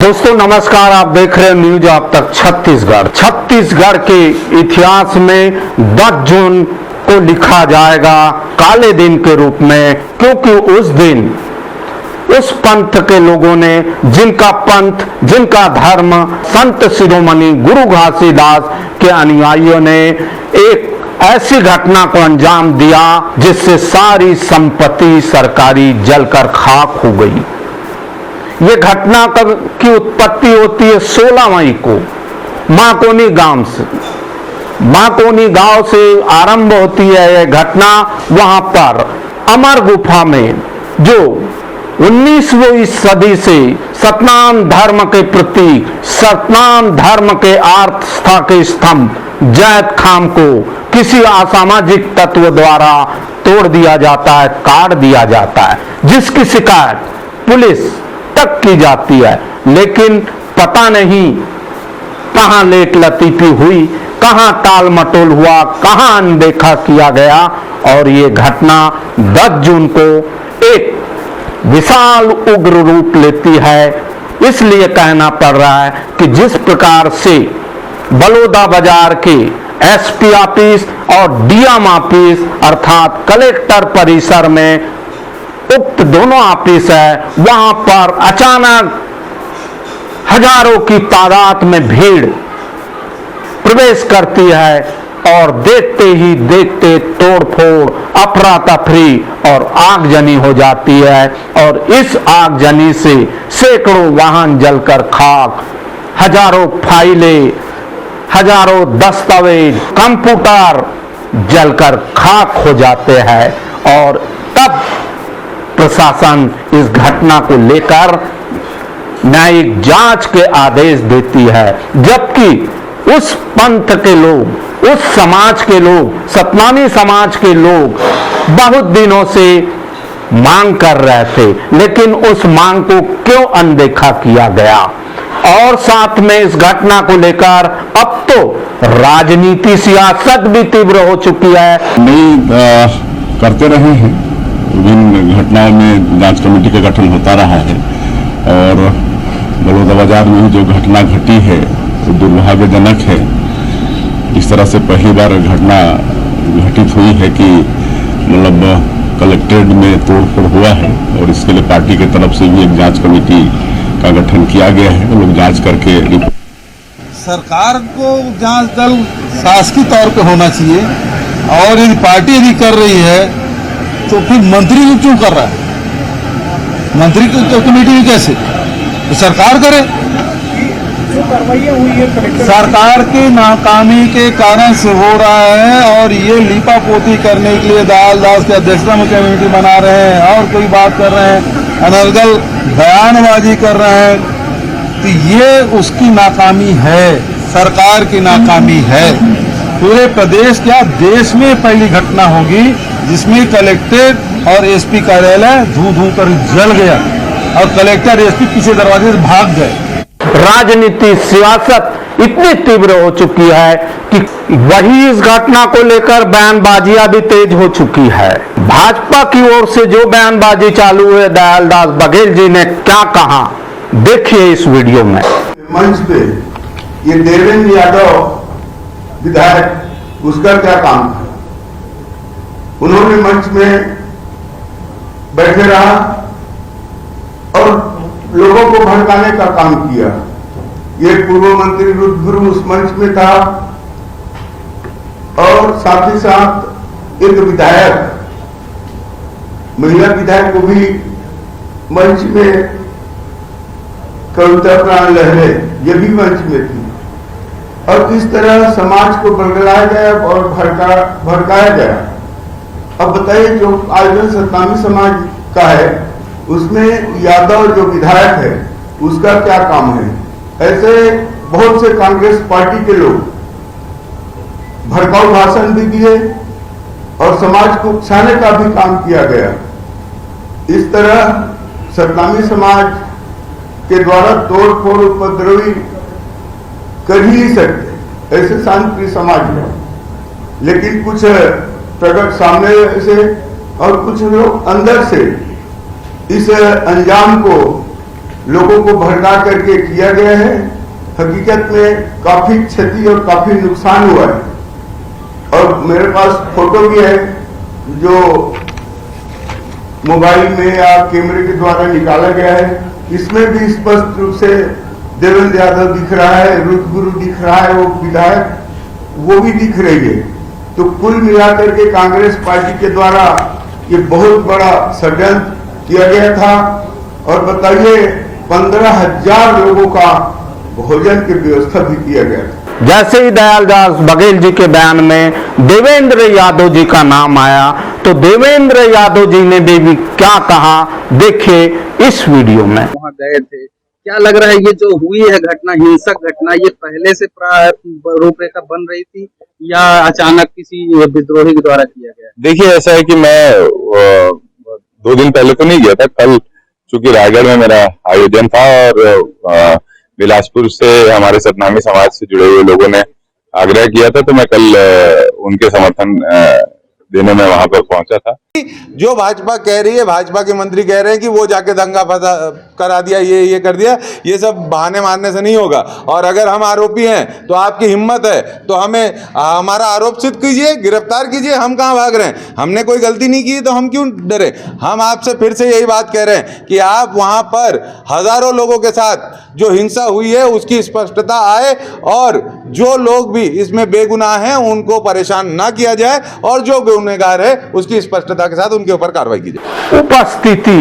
दोस्तों नमस्कार, आप देख रहे हैं न्यूज आप तक छत्तीसगढ़। छत्तीसगढ़ के इतिहास में 10 जून को लिखा जाएगा काले दिन के रूप में, क्योंकि उस दिन उस पंथ के लोगों ने, जिनका पंथ, जिनका धर्म संत शिरोमणि गुरु घासीदास के अनुयायियों ने एक ऐसी घटना को अंजाम दिया जिससे सारी संपत्ति सरकारी जलकर खाक हो गई। ये घटना की उत्पत्ति होती है 16 मई को माकोनी गांव से। माकोनी गांव से आरंभ होती है यह घटना। वहां पर अमर गुफा में, जो 19वीं सदी से सतनाम धर्म के प्रतीक, सतनाम धर्म के आस्था के स्तंभ जैत खाम को किसी असामाजिक तत्व द्वारा तोड़ दिया जाता है, काट दिया जाता है, जिसकी शिकायत पुलिस तक की जाती है, लेकिन पता नहीं कहां लेट लतीफी हुई, कहां टाल मटोल हुआ, कहां अनदेखा किया गया और ये घटना 10 जून को एक विशाल उग्र रूप लेती है। इसलिए कहना पड़ रहा है कि जिस प्रकार से बलौदा बाजार के एसपी ऑफिस और डीएम ऑफिस अर्थात कलेक्टर परिसर में उक्त दोनों ऑफिस है, वहां पर अचानक हजारों की तादाद में भीड़ प्रवेश करती है और देखते ही देखते तोड़फोड़, अफरा तफरी और आगजनी हो जाती है। और इस आगजनी से सैकड़ों वाहन जलकर खाक, हजारों फाइलें, हजारों दस्तावेज, कंप्यूटर जलकर खाक हो जाते हैं। और तब प्रशासन इस घटना को लेकर न्यायिक जांच के आदेश देती है, जबकि उस पंथ के लोग, उस समाज के लोग, सतनामी समाज के लोग बहुत दिनों से मांग कर रहे थे, लेकिन उस मांग को क्यों अनदेखा किया गया। और साथ में इस घटना को लेकर अब तो राजनीति, सियासत भी तीव्र हो चुकी है। करते रहे हैं, विभिन्न घटनाओं में जांच कमेटी का गठन होता रहा है और बलौदा बाजार में जो घटना घटी है वो दुर्भाग्यजनक है। इस तरह से पहली बार घटना घटित हुई है कि मतलब कलेक्ट्रेट में तोड़फोड़ हुआ है और इसके लिए पार्टी की तरफ से भी एक जांच कमेटी का गठन किया गया है। वो लोग जांच करके सरकार को जांच दल शासकीय तौर पे होना चाहिए और यदि पार्टी यदि कर रही है तो फिर मंत्री भी क्यों कर रहा है? मंत्री की तो कमेटी भी कैसे? तो सरकार करे। सरकार की नाकामी के कारण से हो रहा है और ये लीपापोती करने के लिए दयाल दास की अध्यक्षता में कमेटी बना रहे हैं और कोई बात कर रहे हैं, अनर्गल बयानबाजी कर रहे हैं, तो ये उसकी नाकामी है, सरकार की नाकामी है। पूरे प्रदेश क्या देश में पहली घटना होगी जिसमें कलेक्ट्रेट और एसपी कार्यालय धू धू कर जल गया और कलेक्टर एसपी पीछे दरवाजे से भाग गए। राजनीति, सियासत इतनी तीव्र हो चुकी है कि वही इस घटना को लेकर बयानबाजियां भी तेज हो चुकी है। भाजपा की ओर से जो बयानबाजी चालू है, दयाल दास बघेल जी ने क्या कहा, देखिए इस वीडियो में। मंच पे ये देवेंद्र यादव विधायक, उसका क्या काम था? उन्होंने मंच में बैठे रहा और लोगों को भड़काने का काम किया। ये पूर्व मंत्री रुद्रगुरु उस मंच में था और साथ ही साथ एक विधायक, महिला विधायक को भी मंच में, कविता प्राण लहरे, ये भी मंच में थी। और इस तरह समाज को बरगलाया गया और भड़काया गया। अब बताइए, जो आयोजन सतनामी समाज का है उसमें यादव जो विधायक है उसका क्या काम है? ऐसे बहुत से कांग्रेस पार्टी के लोग भड़काऊ भाषण भी दिए और समाज को उकसाने का भी काम किया गया। इस तरह सतनामी समाज के द्वारा तोड़फोड़, उपद्रवी कर ही नहीं सकते, ऐसे शांतिप्रिय समाज है। लेकिन कुछ प्रकट सामने से और कुछ लोग अंदर से इस अंजाम को लोगों को भड़का करके किया गया है। हकीकत में काफी क्षति और काफी नुकसान हुआ है और मेरे पास फोटो भी है जो मोबाइल में या कैमरे के द्वारा निकाला गया है। इसमें भी स्पष्ट रूप से देवेंद्र यादव दिख रहा है, रुद्रगुरु दिख रहा है, वो विधायक वो भी दिख रही है। तो कुल मिलाकर के कांग्रेस पार्टी के द्वारा ये बहुत बड़ा षड्यंत्र किया गया था और बताइए 15,000 लोगों का भोजन की व्यवस्था भी किया गया था। जैसे ही दयालदास बघेल जी के बयान में देवेंद्र यादव जी का नाम आया तो देवेंद्र यादव जी ने भी क्या कहा, देखिए इस वीडियो में। वहाँ गए थे, क्या लग रहा है ये जो हुई है घटना, हिंसक घटना, ये पहले से रूपरेखा बन रही थी या अचानक किसी विद्रोही के द्वारा किया गया? देखिए ऐसा है कि मैं 2 दिन पहले तो नहीं गया था, कल चूंकि रायगढ़ में मेरा आयोजन था और बिलासपुर से हमारे सतनामी समाज से जुड़े हुए लोगों ने आग्रह किया था तो मैं कल उनके समर्थन देने में वहां पर पहुंचा था। जो भाजपा कह रही है, भाजपा के मंत्री कह रहे हैं कि वो जाके दंगा करा दिया, ये कर दिया, ये सब बहाने मारने से नहीं होगा। और अगर हम आरोपी हैं तो आपकी हिम्मत है तो हमें हमारा आरोप सिद्ध कीजिए, गिरफ्तार कीजिए। हम कहाँ भाग रहे हैं? हमने कोई गलती नहीं की तो हम क्यों डरे? हम आपसे फिर से यही बात कह रहे हैं कि आप वहां पर हजारों लोगों के साथ जो हिंसा हुई है उसकी स्पष्टता आए और जो लोग भी इसमें बेगुनाह हैं उनको परेशान ना किया जाए और जो गुनहगार है उसकी स्पष्टता के साथ उनके ऊपर कार्रवाई की जाए। उपस्थिति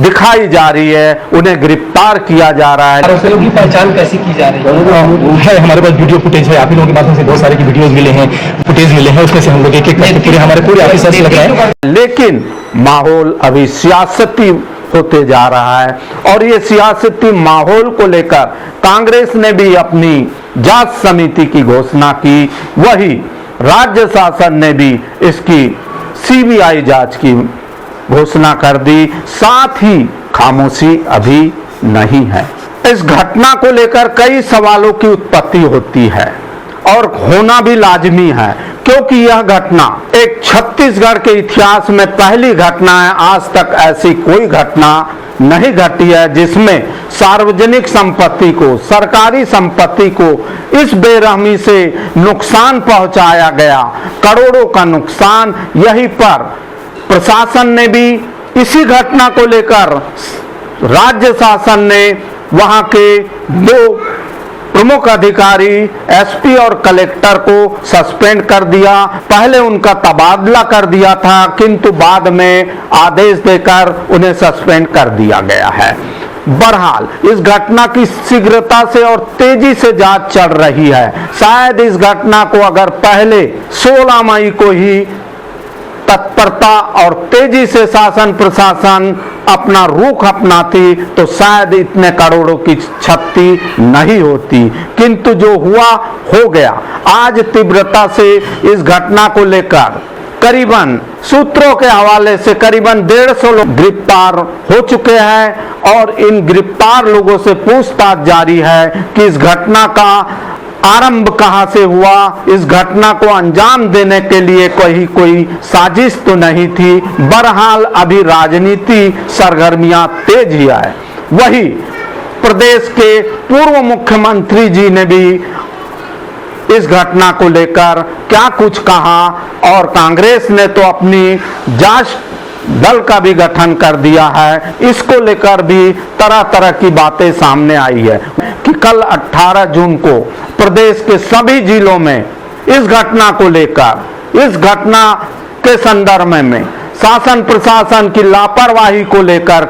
दिखाई जा रही है, उन्हें गिरफ्तार किया जा रहा है। आरोपियों की पहचान कैसे की जा रही है? हमारे पास वीडियो फुटेज है, आप ही लोगों के माध्यम से बहुत सारे की वीडियोस मिले हैं, फुटेज मिले हैं, उसमें से हम लोग एक पूरे हमारे पूरे ऑफिसर्स लग रहे हैं। लेकिन माहौल अभी सियासती होते जा रहा है और ये सियासती माहौल को लेकर कांग्रेस ने भी अपनी जांच समिति की घोषणा की, वही राज्य शासन ने भी इसकी सीबीआई जांच की घोषणा कर दी। साथ ही खामोशी अभी नहीं है। इस घटना को लेकर कई सवालों की उत्पत्ति होती है और होना भी लाजमी है क्योंकि यह घटना एक छत्तीसगढ़ के इतिहास में पहली घटना है। आज तक ऐसी कोई घटना नहीं घटी है जिसमें सार्वजनिक संपत्ति को, सरकारी संपत्ति को इस बेरहमी से नुकसान पहुंचाया गया, करोड़ों का नुकसान। यहीं पर प्रशासन ने भी इसी घटना को लेकर राज्य शासन ने वहां के 2 प्रमुख अधिकारी एसपी और कलेक्टर को सस्पेंड कर दिया। पहले उनका तबादला कर दिया था किंतु बाद में आदेश देकर उन्हें सस्पेंड कर दिया गया है। बहरहाल इस घटना की शीघ्रता से और तेजी से जांच चल रही है। शायद इस घटना को अगर पहले 16 मई को ही तत्परता और तेजी से शासन प्रशासन अपना रुख अपनाती तो शायद इतने करोड़ों की क्षति नहीं होती, किंतु जो हुआ हो गया। आज तीव्रता से इस घटना को लेकर करीबन सूत्रों के हवाले से करीबन 150 लोग गिरफ्तार हो चुके हैं और इन गिरफ्तार लोगों से पूछताछ जारी है कि इस घटना का आरंभ कहां से हुआ, इस घटना को अंजाम देने के लिए कोई साजिश तो नहीं थी। बहरहाल अभी राजनीति सरगर्मियां तेज ही है। वही प्रदेश के पूर्व मुख्यमंत्री जी ने भी इस घटना को लेकर क्या कुछ कहा और कांग्रेस ने तो अपनी जांच दल का भी गठन कर दिया है। इसको लेकर भी तरह तरह की बातें सामने आई है कि कल 18 जून को प्रदेश के सभी जिलों में इस घटना को लेकर, इस घटना के संदर्भ में शासन प्रशासन की लापरवाही को लेकर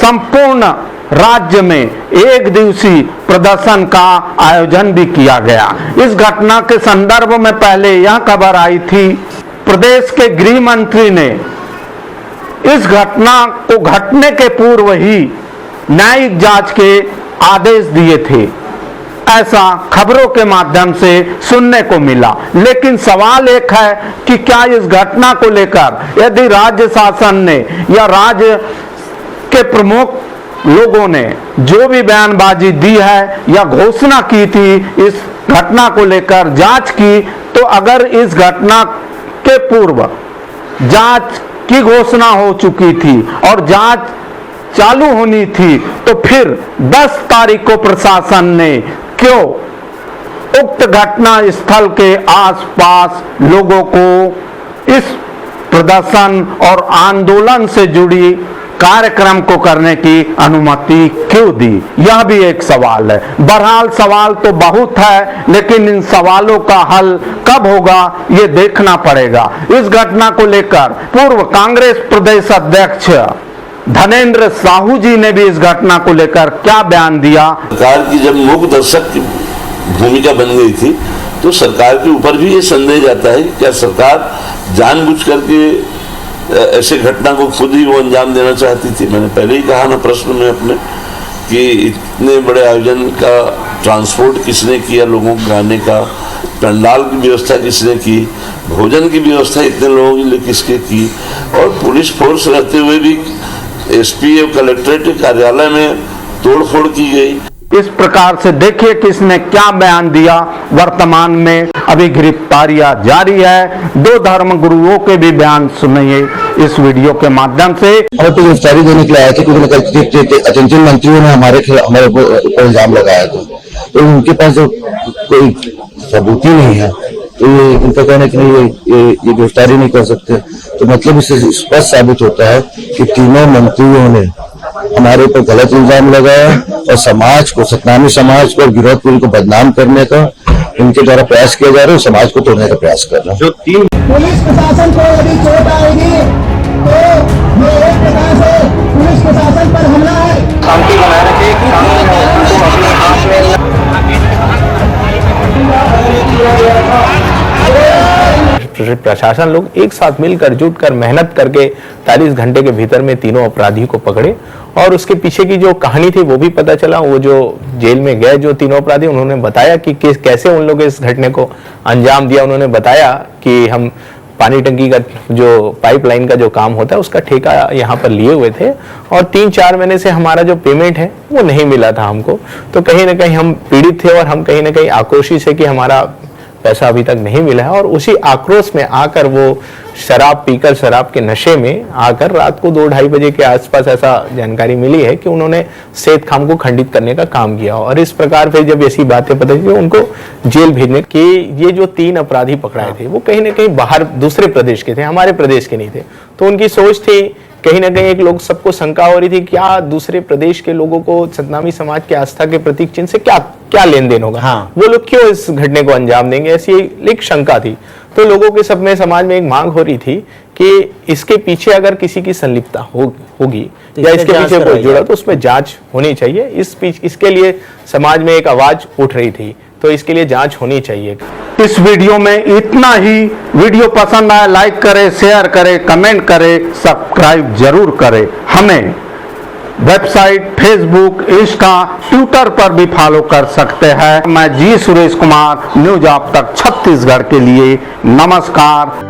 संपूर्ण राज्य में एक दिवसीय प्रदर्शन का आयोजन भी किया गया। इस घटना के संदर्भ में पहले यह खबर आई थी, प्रदेश के गृह मंत्री ने इस घटना को घटने के पूर्व ही न्यायिक जांच के आदेश दिए थे, ऐसा खबरों के माध्यम से सुनने को मिला। लेकिन सवाल एक है कि क्या इस घटना को लेकर यदि राज्य शासन ने या राज्य के प्रमुख लोगों ने जो भी बयानबाजी दी है या घोषणा की थी इस घटना को लेकर जांच की, तो अगर इस घटना के पूर्व जांच की घोषणा हो चुकी थी और जांच चालू होनी थी, तो फिर 10 तारीख को प्रशासन ने क्यों उक्त घटना स्थल के आसपास लोगों को इस प्रदर्शन और आंदोलन से जुड़ी कार्यक्रम को करने की अनुमति क्यों दी? यह भी एक सवाल है। बहरहाल सवाल तो बहुत है, लेकिन इन सवालों का हल कब होगा ये देखना पड़ेगा। इस घटना को लेकर पूर्व कांग्रेस प्रदेश अध्यक्ष धनेंद्र साहू जी ने भी इस घटना को लेकर क्या बयान दिया। सरकार की जब मूक दर्शक की भूमिका बन गई थी, तो सरकार के ऊपर भी ये संदेह जाता है कि क्या सरकार जानबूझ करके ऐसे घटना को खुद ही वो अंजाम देना चाहती थी। मैंने पहले ही कहा ना प्रश्न में अपने कि इतने बड़े आयोजन का ट्रांसपोर्ट किसने किया, लोगों को गाने का, पंडाल की व्यवस्था किसने की, भोजन की व्यवस्था इतने लोगों के लिए किसके की, और पुलिस फोर्स रहते हुए भी एसपी और कलेक्ट्रेट के कार्यालय में तोड़फोड़ की गई। इस प्रकार से देखिए कि इसने क्या बयान दिया। वर्तमान में अभी गिरफ्तारियां जारी है। 2 धर्म गुरुओं के भी बयान सुनिए इस वीडियो के माध्यम से। हमें तो गिरफ्तारी देने के लिए आए थे क्योंकि अचंचल मंत्रियों ने हमारे ऊपर इल्जाम लगाया था, तो उनके पास जो कोई सबूत ही नहीं है, तो ये उनका कहना कि ये गिरफ्तारी नहीं कर सकते। तो मतलब इससे स्पष्ट साबित होता है कि तीनों मंत्रियों ने हमारे ऊपर गलत इल्जाम लगाया और समाज को, सतनामी समाज को और गिरफ्तारी को बदनाम करने का इनके द्वारा प्रयास किया जा रहा है, समाज को तोड़ने का प्रयास कर रहे हैं। जो 3 पुलिस प्रशासन को यदि चोट आएगी तो ये एक प्रकार से पुलिस प्रशासन पर हमला है। शांति बनाए रखे, कानून को अपने हाथ में। प्रशासन लोग एक साथ मिलकर जुटकर मेहनत करके 40 घंटे के भीतर में तीनों अपराधी को पकड़े, और उसके पीछे की जो कहानी थी वो भी पता चला। वो जो जेल में गए जो तीनों अपराधी, उन्होंने बताया कि कैसे उन लोगों इस घटने को अंजाम दिया। उन्होंने बताया कि हम पानी टंकी का जो पाइपलाइन का जो काम होता है उसका ठेका यहाँ पर लिए हुए थे, और 3-4 महीने से हमारा जो पेमेंट है वो नहीं मिला था हमको। तो कहीं ना कहीं हम पीड़ित थे और हम कहीं ना कहीं आक्रोशित है कि हमारा पैसा अभी तक नहीं मिला है। और उसी आक्रोश में आकर वो शराब पीकर, शराब के नशे में आकर रात को 2-2:30 बजे के आसपास ऐसा जानकारी मिली है कि उन्होंने सेठ खाम को खंडित करने का काम किया। और इस प्रकार फिर जब ऐसी बातें पता चली, उनको जेल भेजने की, ये जो 3 अपराधी पकड़ाए थे वो कहीं ना कहीं बाहर दूसरे प्रदेश के थे, हमारे प्रदेश के नहीं थे। तो उनकी सोच थी, कहीं ना कहीं एक लोग सबको शंका हो रही थी क्या दूसरे प्रदेश के लोगों को सतनामी समाज के आस्था के प्रतीक चिन्ह से क्या लेन देन होगा, वो लोग क्यों इस घटने को अंजाम देंगे, ऐसी एक शंका थी। तो लोगों के सब में, समाज में एक मांग हो रही थी कि इसके पीछे अगर किसी की संलिप्तता होगी या इसके पीछे कोई जुड़ा, तो उसमें जांच होनी चाहिए। इसके लिए समाज में एक आवाज उठ रही थी, तो इसके लिए जांच होनी चाहिए। इस वीडियो में इतना ही। वीडियो पसंद आया लाइक करें, शेयर करें, कमेंट करें, सब्सक्राइब जरूर करें। हमें वेबसाइट, फेसबुक, इंस्टा, ट्विटर पर भी फॉलो कर सकते हैं। मैं जी सुरेश कुमार, न्यूज आप तक छत्तीसगढ़ के लिए नमस्कार।